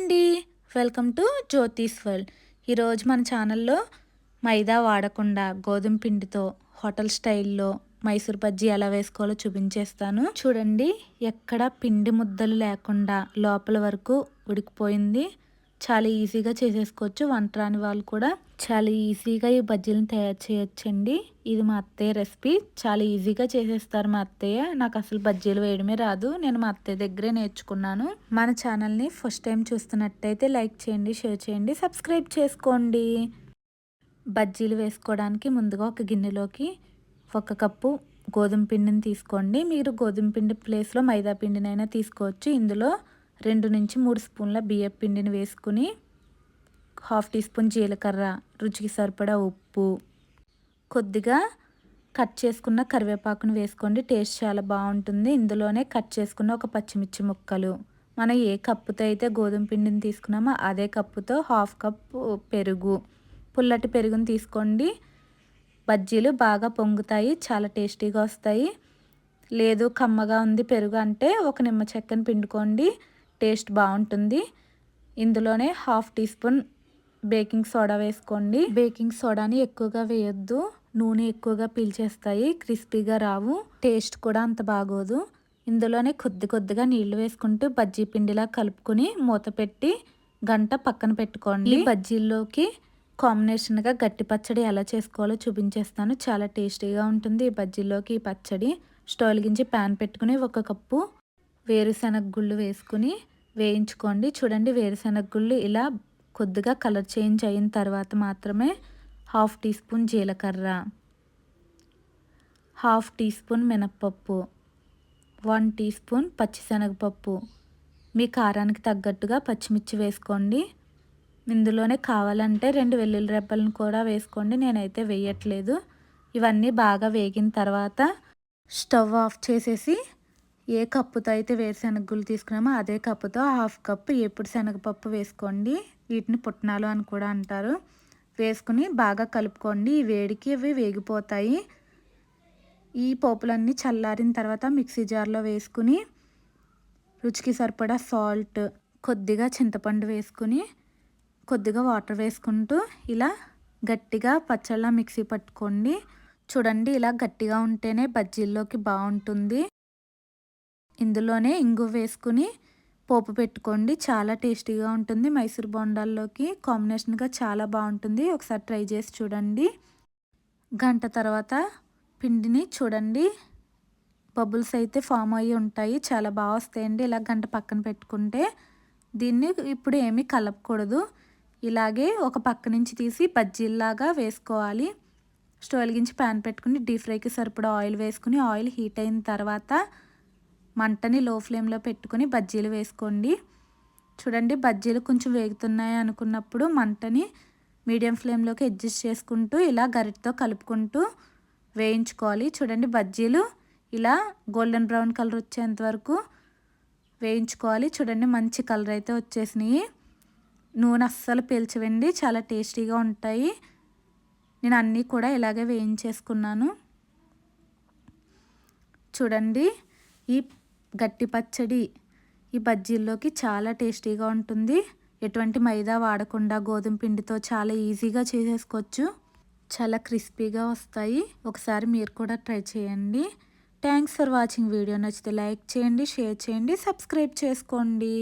అండి. Welcome to జ్యోతిస్ world. ఈరోజు మన ఛానల్లో మైదా వాడకుండా గోధుమ పిండితో హోటల్ స్టైల్లో మైసూర్ బజ్జీ ఎలా వేసుకోవాలో చూపించేస్తాను. చూడండి, ఎక్కడ పిండి ముద్దలు లేకుండా లోపల వరకు ఉడికిపోయింది. చాలా ఈజీగా చేసేసుకోవచ్చు. వంట రాని వాళ్ళు కూడా చాలా ఈజీగా ఈ బజ్జీలను తయారు చేయొచ్చండి. ఇది మా అత్తయ్య రెసిపీ. చాలా ఈజీగా చేసేస్తారు మా అత్తయ్య. నాకు అసలు బజ్జీలు వేయడమే రాదు. నేను మా అత్తయ్య దగ్గరే నేర్చుకున్నాను. మన ఛానల్ని ఫస్ట్ టైం చూస్తున్నట్టయితే లైక్ చేయండి, షేర్ చేయండి, సబ్స్క్రైబ్ చేసుకోండి. బజ్జీలు వేసుకోవడానికి ముందుగా ఒక గిన్నెలోకి 1 కప్పు గోధుమ పిండిని తీసుకోండి. మీరు గోధుమ పిండి ప్లేస్లో మైదా పిండినైనా తీసుకోవచ్చు. ఇందులో 2 నుంచి 3 స్పూన్ల బియ్యం పిండిని వేసుకుని 1/2 టీ స్పూన్ జీలకర్ర, రుచికి సరిపడా ఉప్పు, కొద్దిగా కట్ చేసుకున్న కరివేపాకును వేసుకోండి. టేస్ట్ చాలా బాగుంటుంది. ఇందులోనే కట్ చేసుకున్న ఒక పచ్చిమిర్చి ముక్కలు, మనం ఏ కప్పుతో అయితే గోధుమ పిండిని తీసుకున్నామో అదే కప్పుతో 1/2 కప్పు పెరుగు, పుల్లటి పెరుగుని తీసుకోండి. బజ్జీలు బాగా పొంగుతాయి, చాలా టేస్టీగా వస్తాయి. లేదు కమ్మగా ఉంది పెరుగు అంటే ఒక నిమ్మ చెక్కని పిండుకోండి, టేస్ట్ బాగుంటుంది. ఇందులోనే 1/2 టీ స్పూన్ బేకింగ్ సోడా వేసుకోండి. బేకింగ్ సోడాని ఎక్కువగా వేయొద్దు, నూనె ఎక్కువగా పీల్చేస్తాయి, క్రిస్పీగా రావు, టేస్ట్ కూడా అంత బాగోదు. ఇందులోనే కొద్దిగా నీళ్లు వేసుకుంటూ బజ్జీ పిండిలా కలుపుకొని మూత పెట్టి గంట పక్కన పెట్టుకోండి. బజ్జీల్లోకి కాంబినేషన్గా గట్టి పచ్చడి ఎలా చేసుకోవాలో చూపించేస్తాను. చాలా టేస్టీగా ఉంటుంది ఈ బజ్జీల్లోకి ఈ పచ్చడి. స్టవ్ వెలిగించి ప్యాన్ పెట్టుకుని 1 కప్పు వేరుశనగ గుళ్ళు వేసుకుని వేయించుకోండి. చూడండి, వేరుశనగ గుళ్ళు ఇలా కొద్దిగా కలర్ చేంజ్ అయిన తర్వాత మాత్రమే 1/2 టీ స్పూన్ జీలకర్ర, 1/2 టీ స్పూన్ మినప్పప్పు, 1 టీ స్పూన్ పచ్చిశనగపప్పు, మీ కారానికి తగ్గట్టుగా పచ్చిమిర్చి వేసుకోండి. ఇందులోనే కావాలంటే 2 వెల్లుల్లి రెబ్బలను కూడా వేసుకోండి, నేనైతే వేయట్లేదు. ఇవన్నీ బాగా వేగిన తర్వాత స్టవ్ ఆఫ్ చేసేసి ఏ కప్పుతో అయితే వేరుశనగ గుళ్ళు తీసుకున్నామో అదే కప్పుతో 1/2 కప్పు ఏపుడు శనగపప్పు వేసుకోండి. వీటిని పుట్నాలు అని కూడా అంటారు. వేసుకుని బాగా కలుపుకోండి. ఈ వేడికి అవి వేగిపోతాయి. ఈ పోపులన్నీ చల్లారిన తర్వాత మిక్సీ జార్లో వేసుకుని రుచికి సరిపడా సాల్ట్, కొద్దిగా చింతపండు వేసుకుని కొద్దిగా వాటర్ వేసుకుంటూ ఇలా గట్టిగా పచ్చళ్ళ మిక్సీ పట్టుకోండి. చూడండి, ఇలా గట్టిగా ఉంటేనే బజ్జీల్లోకి బాగుంటుంది. ఇందులోనే ఇంగువ వేసుకుని పోపు పెట్టుకోండి. చాలా టేస్టీగా ఉంటుంది. మైసూర్ బోండాల్లోకి కాంబినేషన్గా చాలా బాగుంటుంది. ఒకసారి ట్రై చేసి చూడండి. గంట తర్వాత పిండిని చూడండి, బబుల్స్ అయితే ఫామ్ అయ్యి ఉంటాయి, చాలా బాగా వస్తాయండి. ఇలా గంట పక్కన పెట్టుకుంటే దీన్ని ఇప్పుడు ఏమీ కలపకూడదు. ఇలాగే ఒక పక్క నుంచి తీసి బజ్జీల్లాగా వేసుకోవాలి. స్టవ్ వెలిగించి ప్యాన్ పెట్టుకుని డీప్ ఫ్రైకి సరిపడా ఆయిల్ వేసుకుని ఆయిల్ హీట్ అయిన తర్వాత మంటని లో ఫ్లేమ్లో పెట్టుకుని బజ్జీలు వేసుకోండి. చూడండి, బజ్జీలు కొంచెం వేగుతున్నాయి అనుకున్నప్పుడు మంటని మీడియం ఫ్లేమ్లోకి అడ్జస్ట్ చేసుకుంటూ ఇలా గరిటతో కలుపుకుంటూ వేయించుకోవాలి. చూడండి, బజ్జీలు ఇలా గోల్డెన్ బ్రౌన్ కలర్ వచ్చేంత వరకు వేయించుకోవాలి. చూడండి, మంచి కలర్ అయితే వచ్చేసినాయి. నూనె అస్సలు పీల్చవండి, చాలా టేస్టీగా ఉంటాయి. నేను అన్నీ కూడా ఇలాగే వేయించేసుకున్నాను. చూడండి, ఈ గట్టి పచ్చడి ఈ బజ్జీల్లోకి చాలా టేస్టీగా ఉంటుంది. ఎటువంటి మైదా వాడకుండా గోధుమ పిండితో చాలా ఈజీగా చేసేసుకోవచ్చు. చాలా క్రిస్పీగా వస్తాయి. ఒకసారి మీరు కూడా ట్రై చేయండి. Thanks for watching. వీడియో నచ్చితే లైక్ చేయండి, షేర్ చేయండి, సబ్స్క్రైబ్ చేసుకోండి.